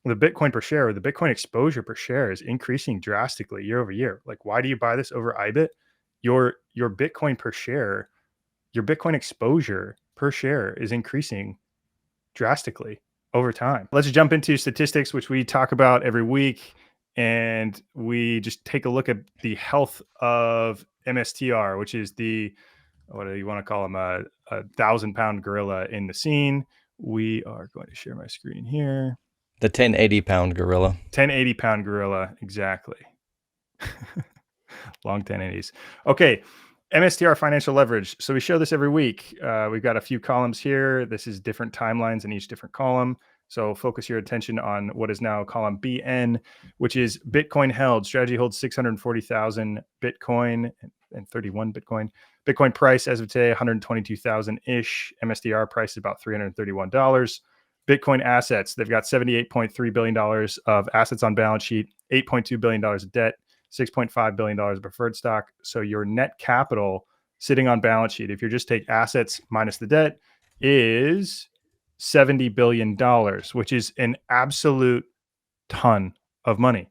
the Bitcoin per share, or the Bitcoin exposure per share, is increasing drastically year over year. Like, why do you buy this over IBIT? Your Bitcoin per share, your Bitcoin exposure per share is increasing drastically over time. Let's jump into statistics, which we talk about every week. And we just take a look at the health of MSTR, which is the, what do you want to call him, a 1,000-pound gorilla in the scene. We are going to share my screen here. The 1080-pound gorilla. 1080-pound gorilla, exactly. Long 1080s. Okay, MSTR financial leverage. So we show this every week. We've got a few columns here. This is different timelines in each different column. So focus your attention on what is now column BN, which is Bitcoin held. Strategy holds 640,000 Bitcoin and 31 Bitcoin. Bitcoin price as of today, 122,000-ish. MSTR price is about $331. Bitcoin assets, they've got $78.3 billion of assets on balance sheet, $8.2 billion of debt, $6.5 billion of preferred stock. So your net capital sitting on balance sheet, if you just take assets minus the debt, is $70 billion, which is an absolute ton of money.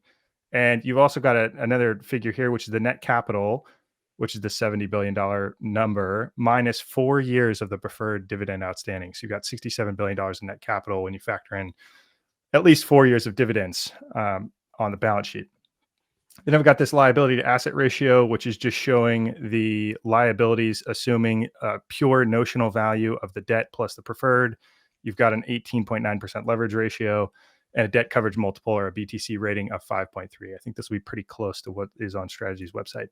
And you've also got another figure here, which is the net capital, which is the $70 billion number, minus 4 years of the preferred dividend outstanding. So you've got $67 billion in net capital when you factor in at least 4 years of dividends on the balance sheet. Then I've got this liability to asset ratio, which is just showing the liabilities, assuming a pure notional value of the debt plus the preferred. You've got an 18.9% leverage ratio and a debt coverage multiple, or a BTC rating, of 5.3. I think this will be pretty close to what is on Strategy's website.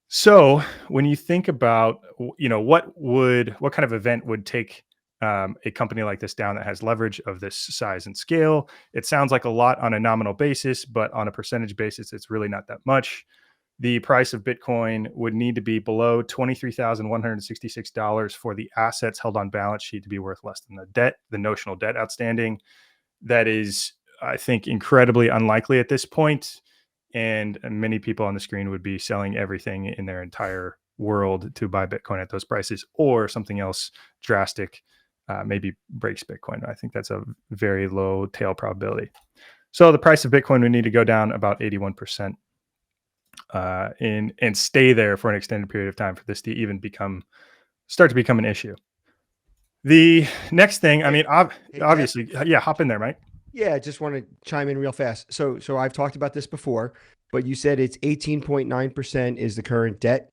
So when you think about, what kind of event would take a company like this down that has leverage of this size and scale, it sounds like a lot on a nominal basis, but on a percentage basis, it's really not that much. The price of Bitcoin would need to be below $23,166 for the assets held on balance sheet to be worth less than the notional debt outstanding. That is, I think, incredibly unlikely at this point. And many people on the screen would be selling everything in their entire world to buy Bitcoin at those prices, or something else drastic maybe breaks Bitcoin. I think that's a very low tail probability. So the price of Bitcoin would need to go down about 81% and stay there for an extended period of time for this to even start to become an issue. The next thing, obviously, yeah, hop in there, Mike. Yeah, I just want to chime in real fast. So I've talked about this before, but you said it's 18.9% is the current debt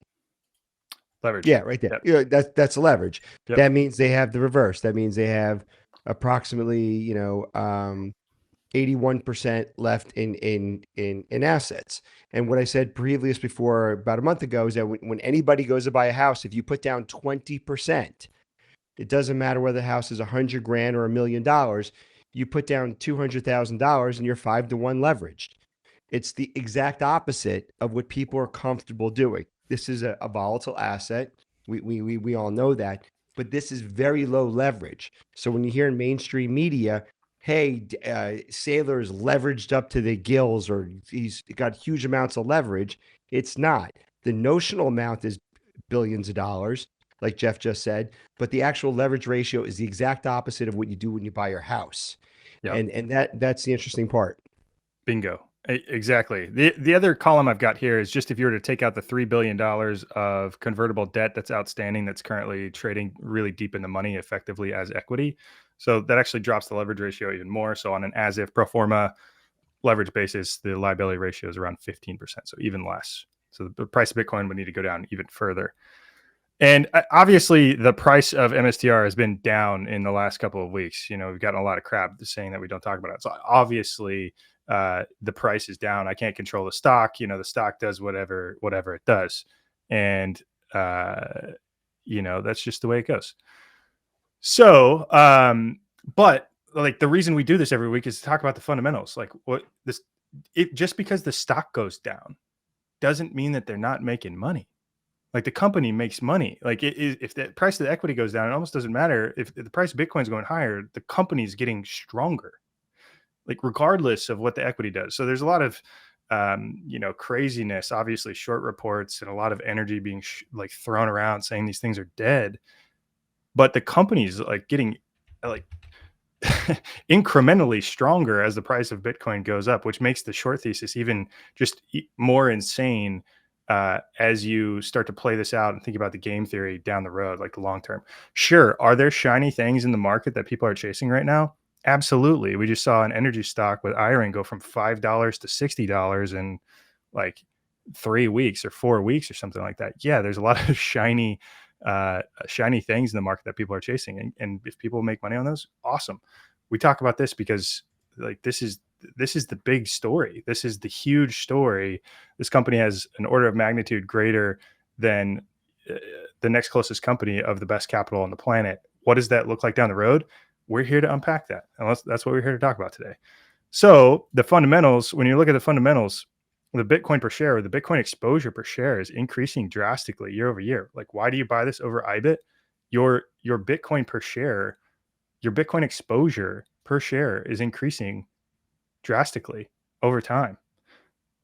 leverage. Yeah, right there. Yep. Yeah, that's the leverage. Yep. That means they have the reverse. That means they have approximately 81% left in assets. And what I said before about a month ago is that when anybody goes to buy a house, if you put down 20%, it doesn't matter whether the house is $100,000 or $1 million. You put down $200,000 and you're 5-to-1 leveraged. It's the exact opposite of what people are comfortable doing. This is a volatile asset. We all know that, but this is very low leverage. So when you hear in mainstream media, hey, Saylor's leveraged up to the gills, or he's got huge amounts of leverage, it's not. The notional amount is billions of dollars, like Jeff just said, but the actual leverage ratio is the exact opposite of what you do when you buy your house. Yep. And that's the interesting part. Bingo. Exactly. The other column I've got here is just if you were to take out the $3 billion of convertible debt that's outstanding, that's currently trading really deep in the money effectively as equity. So that actually drops the leverage ratio even more. So on an as if pro forma leverage basis, the liability ratio is around 15%, so even less. So the price of Bitcoin would need to go down even further. And obviously, the price of MSTR has been down in the last couple of weeks. We've gotten a lot of crap saying that we don't talk about it. So obviously, the price is down. I can't control the stock. The stock does whatever it does, and that's just the way it goes. So, but like the reason we do this every week is to talk about the fundamentals. Like just because the stock goes down doesn't mean that they're not making money. Like the company makes money. Like if the price of the equity goes down, it almost doesn't matter. If the price of Bitcoin is going higher, the company's getting stronger, like regardless of what the equity does. So there's a lot of, craziness, obviously short reports, and a lot of energy being thrown around saying these things are dead. But the company's getting incrementally stronger as the price of Bitcoin goes up, which makes the short thesis even just more insane as you start to play this out and think about the game theory down the road, like the long term. Sure, are there shiny things in the market that people are chasing right now? Absolutely. We just saw an energy stock with iron go from $5 to $60 in like 3 weeks or 4 weeks or something like that. Yeah, there's a lot of shiny things in the market that people are chasing, and if people make money on those, awesome. We talk about this because like this is the big story. This is the huge story. This company has an order of magnitude greater than the next closest company of the best capital on the planet. What does that look like down the road? We're here to unpack that, and that's what we're here to talk about today. So the fundamentals, when you look at the fundamentals, the Bitcoin per share or the Bitcoin exposure per share is increasing drastically year over year. Like, why do you buy this over IBIT? Your Bitcoin per share, your Bitcoin exposure per share is increasing drastically over time,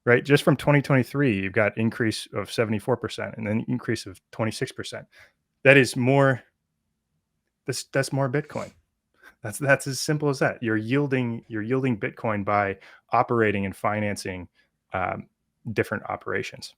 right? Just from 2023, you've got increase of 74% and then increase of 26%. That is more. That's more Bitcoin. That's as simple as that. You're yielding Bitcoin by operating and financing different operations.